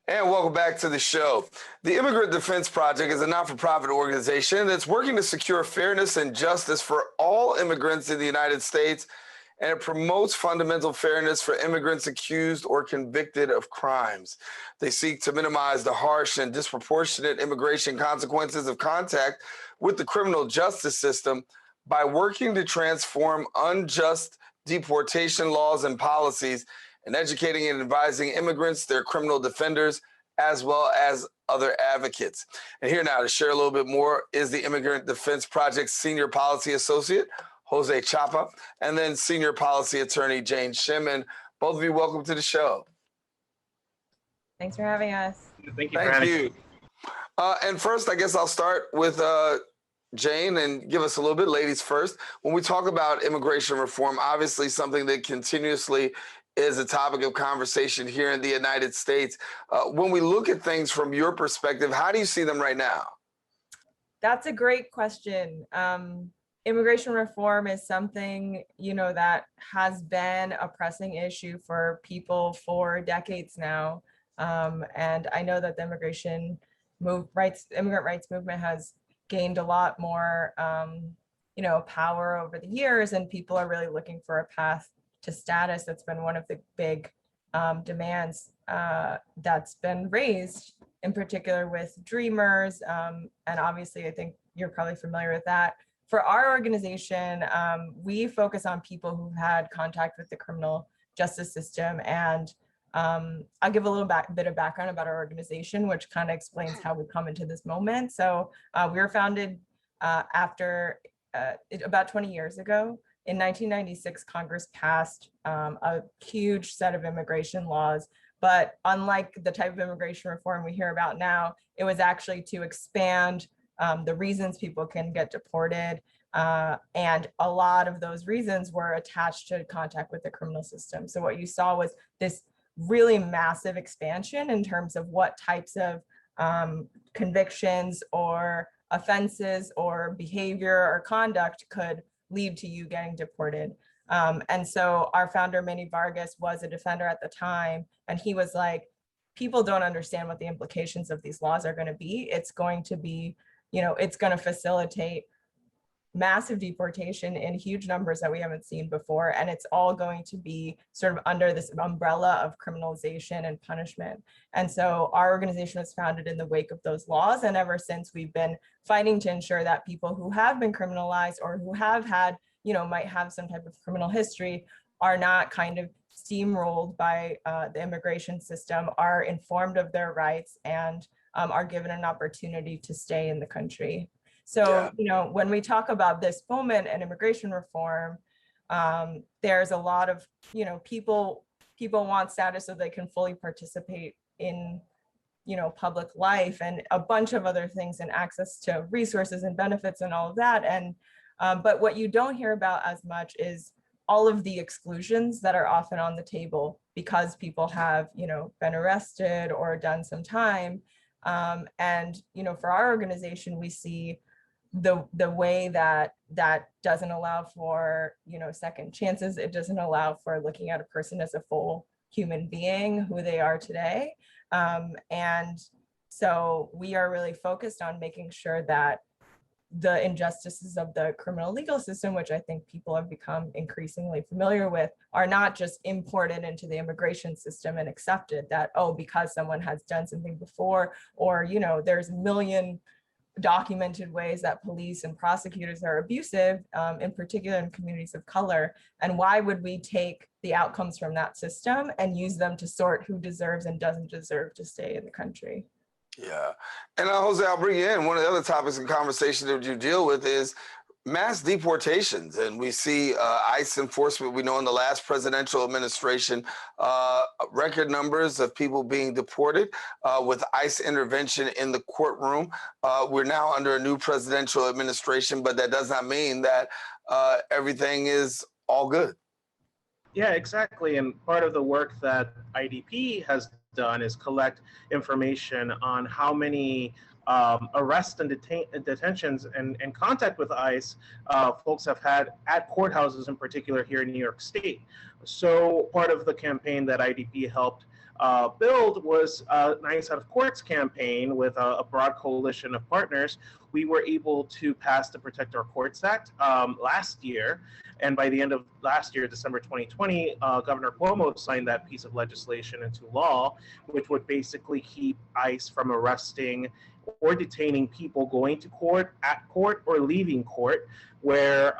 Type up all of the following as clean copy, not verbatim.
And welcome back to the show. The Immigrant Defense Project is a not-for-profit organization that's working to secure fairness and justice for all immigrants in the United States, and it promotes fundamental fairness for immigrants accused or convicted of crimes. They seek to minimize the harsh and disproportionate immigration consequences of contact with the criminal justice system by working to transform unjust deportation laws and policies and educating and advising immigrants, their criminal defenders, as well as other advocates. And here now to share a little bit more is the Immigrant Defense Project's Senior Policy Associate, Jose Chapa, and then Senior Policy Attorney, Shim. And both of you, welcome to the show. Thanks for having us. Thank you. Thank you. And first, I guess I'll start with Jane and give us a little bit, ladies first. When we talk about immigration reform, obviously something that continuously is a topic of conversation here in the United States. When we look at things from your perspective, how do you see them right now? That's a great question. Immigration reform is something, that has been a pressing issue for people for decades now. And I know that the immigrant rights movement has gained a lot more, power over the years, and people are really looking for a path to status. That's been one of the big demands that's been raised, in particular with Dreamers. And obviously, I think you're probably familiar with that. For our organization, we focus on people who've had contact with the criminal justice system. And I'll give a little bit of background about our organization, which kind of explains how we come into this moment. So we were founded after about 20 years ago. In 1996, Congress passed a huge set of immigration laws, but unlike the type of immigration reform we hear about now, it was actually to expand the reasons people can get deported. And a lot of those reasons were attached to contact with the criminal system. So what you saw was this really massive expansion in terms of what types of convictions or offenses or behavior or conduct could lead to you getting deported. And so our founder, Manny Vargas, was a defender at the time. And he was like, people don't understand what the implications of these laws are going to be. It's going to be, it's going to facilitate massive deportation in huge numbers that we haven't seen before. And it's all going to be sort of under this umbrella of criminalization and punishment. And so our organization was founded in the wake of those laws. And ever since, we've been fighting to ensure that people who have been criminalized or who have had, might have some type of criminal history are not kind of steamrolled by the immigration system, are informed of their rights, and are given an opportunity to stay in the country. So, when we talk about this moment and immigration reform, there's a lot of, people want status so they can fully participate in, public life and a bunch of other things, and access to resources and benefits and all of that. And but what you don't hear about as much is all of the exclusions that are often on the table because people have, been arrested or done some time. And, for our organization, we see the way that doesn't allow for, second chances. It doesn't allow for looking at a person as a full human being, who they are today. And so we are really focused on making sure that the injustices of the criminal legal system, which I think people have become increasingly familiar with, are not just imported into the immigration system and accepted that, because someone has done something before, or, there's a million documented ways that police and prosecutors are abusive, in particular in communities of color. And why would we take the outcomes from that system and use them to sort who deserves and doesn't deserve to stay in the country? Yeah. And Jose, I'll bring you in. One of the other topics in conversation that you deal with is mass deportations. And we see ICE enforcement. We know in the last presidential administration, record numbers of people being deported with ICE intervention in the courtroom. We're now under a new presidential administration, but that does not mean that everything is all good. Yeah, exactly. And part of the work that IDP has done is collect information on how many arrests and detentions and contact with ICE folks have had at courthouses, in particular here in New York State. So part of the campaign that IDP helped build was Nice Out of Courts campaign with a broad coalition of partners. We were able to pass the Protect Our Courts Act last year. And by the end of last year, December 2020, Governor Cuomo signed that piece of legislation into law, which would basically keep ICE from arresting or detaining people going to court, at court, or leaving court, where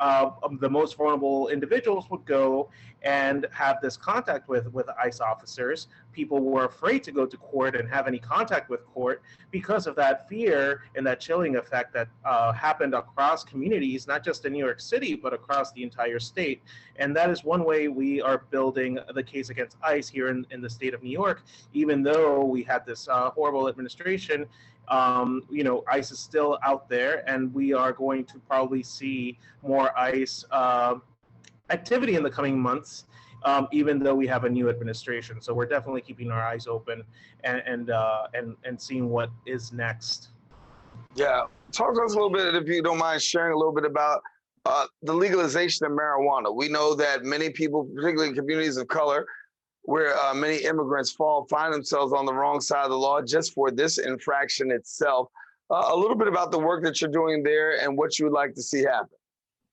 the most vulnerable individuals would go and have this contact with ICE officers. People were afraid to go to court and have any contact with court because of that fear and that chilling effect that happened across communities, not just in New York City, but across the entire state. And that is one way we are building the case against ICE here in the state of New York. Even though we had this horrible administration, ICE is still out there, and we are going to probably see more ICE activity in the coming months, even though we have a new administration. So we're definitely keeping our eyes open and seeing what is next. Yeah, talk to us a little bit, if you don't mind sharing a little bit about the legalization of marijuana. We know that many people, particularly in communities of color, where many immigrants find themselves on the wrong side of the law just for this infraction itself. A little bit about the work that you're doing there and what you would like to see happen.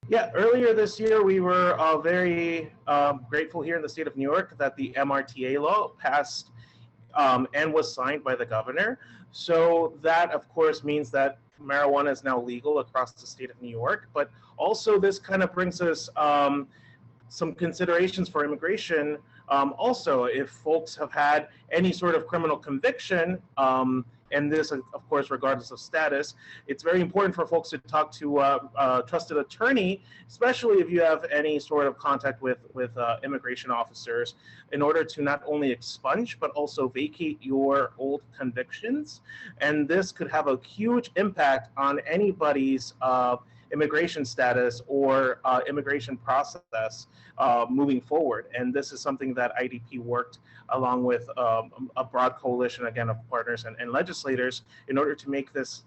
Yeah, earlier this year, we were very grateful here in the state of New York that the MRTA law passed and was signed by the governor. So that, of course, means that marijuana is now legal across the state of New York. But also, this kind of brings us some considerations for immigration. Also, if folks have had any sort of criminal conviction, and this, of course, regardless of status, it's very important for folks to talk to a trusted attorney, especially if you have any sort of contact with immigration officers, in order to not only expunge, but also vacate your old convictions. And this could have a huge impact on anybody's immigration status or immigration process moving forward. And this is something that IDP worked along with a broad coalition, again, of partners and legislators in order to make this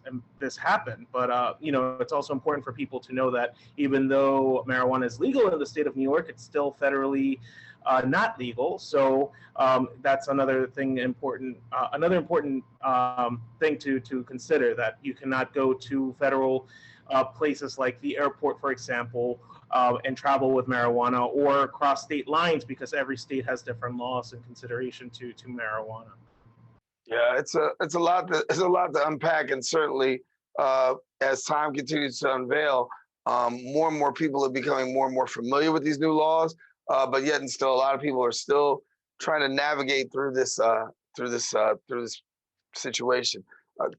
happen. But, it's also important for people to know that even though marijuana is legal in the state of New York, it's still federally not legal. So that's another thing important, thing to consider, that you cannot go to federal places like the airport, for example, and travel with marijuana, or cross state lines, because every state has different laws in consideration to marijuana. Yeah, it's a lot to unpack, and certainly as time continues to unveil, more and more people are becoming more and more familiar with these new laws, but yet and still a lot of people are still trying to navigate through this situation.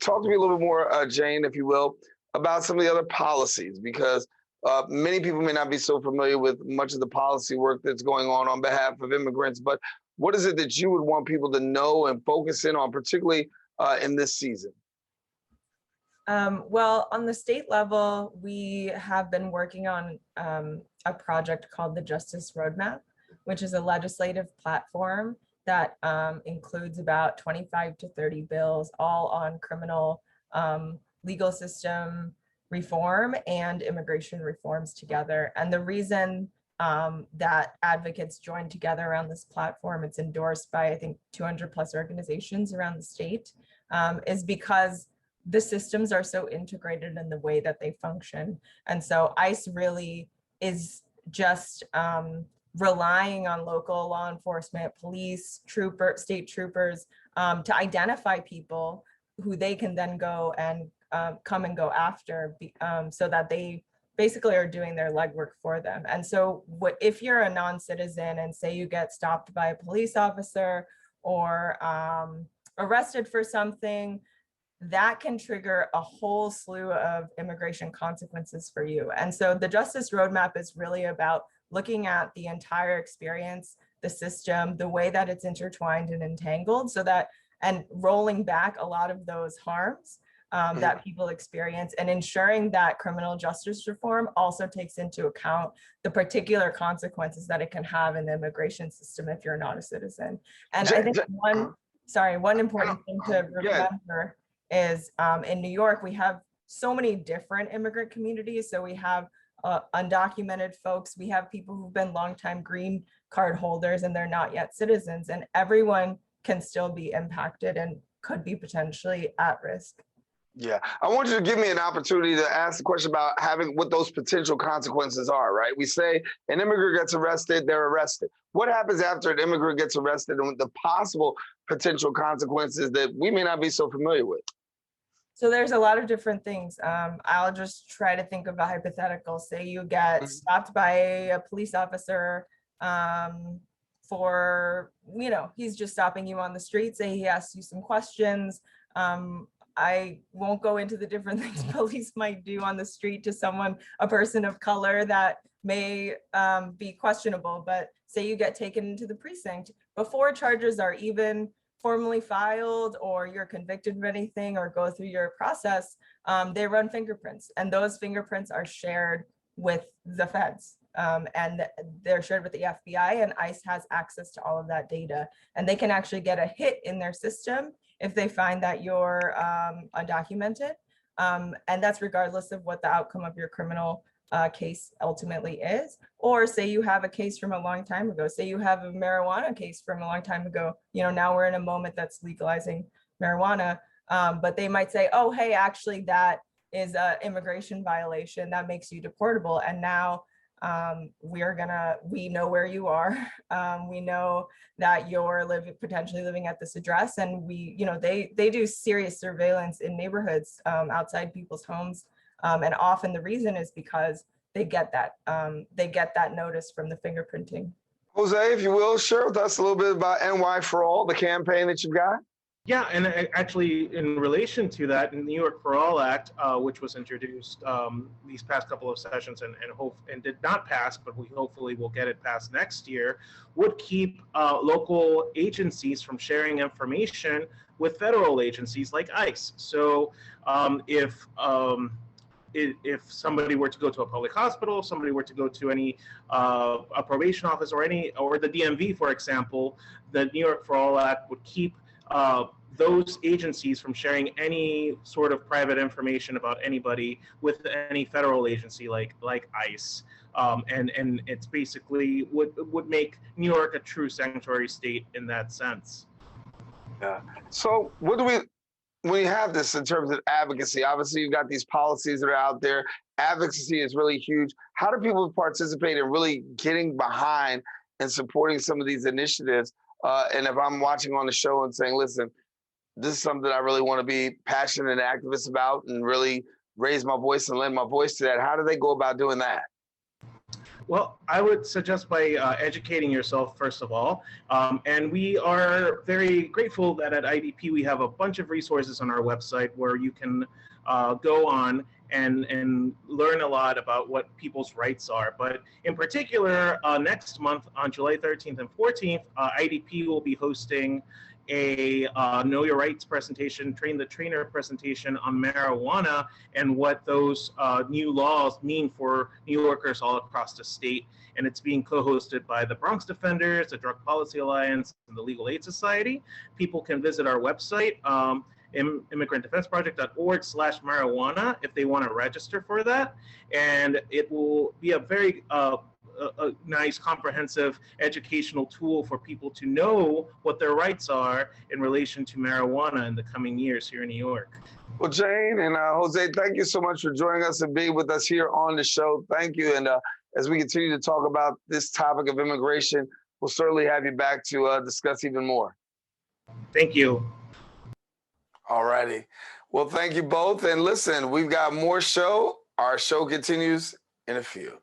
Talk to me a little bit more, Jane, if you will, about some of the other policies, because many people may not be so familiar with much of the policy work that's going on behalf of immigrants. But what is it that you would want people to know and focus in on, particularly in this season? Well, on the state level, we have been working on a project called the Justice Roadmap, which is a legislative platform that includes about 25 to 30 bills, all on criminal legal system reform and immigration reforms together. And the reason that advocates joined together around this platform, it's endorsed by, I think, 200 plus organizations around the state, is because the systems are so integrated in the way that they function. And so ICE really is just relying on local law enforcement, police, state troopers, to identify people who they can then go and come and go after, so that they basically are doing their legwork for them. And so if you're a non-citizen and say you get stopped by a police officer or arrested for something, that can trigger a whole slew of immigration consequences for you. And so the Justice Roadmap is really about looking at the entire experience, the system, the way that it's intertwined and entangled, and rolling back a lot of those harms that people experience, and ensuring that criminal justice reform also takes into account the particular consequences that it can have in the immigration system if you're not a citizen. And I think one important thing to remember is in New York, we have so many different immigrant communities. So we have undocumented folks, we have people who've been longtime green card holders and they're not yet citizens, and everyone can still be impacted and could be potentially at risk. Yeah, I want you to give me an opportunity to ask the question about having what those potential consequences are, right? We say an immigrant gets arrested, they're arrested. What happens after an immigrant gets arrested and the possible potential consequences that we may not be so familiar with? So there's a lot of different things. I'll just try to think of a hypothetical. Say you get stopped by a police officer for, he's just stopping you on the street. Say he asks you some questions. I won't go into the different things police might do on the street to someone, a person of color that may be questionable, but say you get taken into the precinct before charges are even formally filed or you're convicted of anything or go through your process, they run fingerprints, and those fingerprints are shared with the feds. And they're shared with the FBI, and ICE has access to all of that data, and they can actually get a hit in their system if they find that you're undocumented. And that's regardless of what the outcome of your criminal case ultimately is. Or say you have a case from a long time ago, say you have a marijuana case from a long time ago, now we're in a moment that's legalizing marijuana, but they might say, oh, hey, actually that is an immigration violation that makes you deportable. And now we know where you are. We know that you're potentially living at this address, and they do serious surveillance in neighborhoods outside people's homes. And often the reason is because they get that notice from the fingerprinting. Jose, if you will, share with us a little bit about NY for All, the campaign that you've got. Yeah, and actually, in relation to that, in the New York for All Act, which was introduced these past couple of sessions and did not pass, but we hopefully will get it passed next year, would keep local agencies from sharing information with federal agencies like ICE. So if somebody were to go to a public hospital, somebody were to go to any a probation office or the DMV, for example, the New York for All Act would keep those agencies from sharing any sort of private information about anybody with any federal agency like ICE. And it's basically would make New York a true sanctuary state in that sense. Yeah. So when we have this in terms of advocacy, obviously you've got these policies that are out there. Advocacy is really huge. How do people participate in really getting behind and supporting some of these initiatives? And if I'm watching on the show and saying, listen, this is something I really want to be passionate and activist about and really raise my voice and lend my voice to that, how do they go about doing that? Well, I would suggest by educating yourself, first of all. And we are very grateful that at IDP we have a bunch of resources on our website where you can go on and learn a lot about what people's rights are. But in particular, next month on July 13th and 14th, IDP will be hosting a Know Your Rights presentation, Train the Trainer presentation on marijuana and what those new laws mean for New Yorkers all across the state. And it's being co-hosted by the Bronx Defenders, the Drug Policy Alliance, and the Legal Aid Society. People can visit our website, immigrantdefenseproject.org/marijuana if they want to register for that. And it will be a very a nice comprehensive educational tool for people to know what their rights are in relation to marijuana in the coming years here in New York. Well, Jane and Jose, thank you so much for joining us and being with us here on the show. Thank you. And as we continue to talk about this topic of immigration, we'll certainly have you back to discuss even more. Thank you. All righty. Well, thank you both. And listen, we've got more show. Our show continues in a few.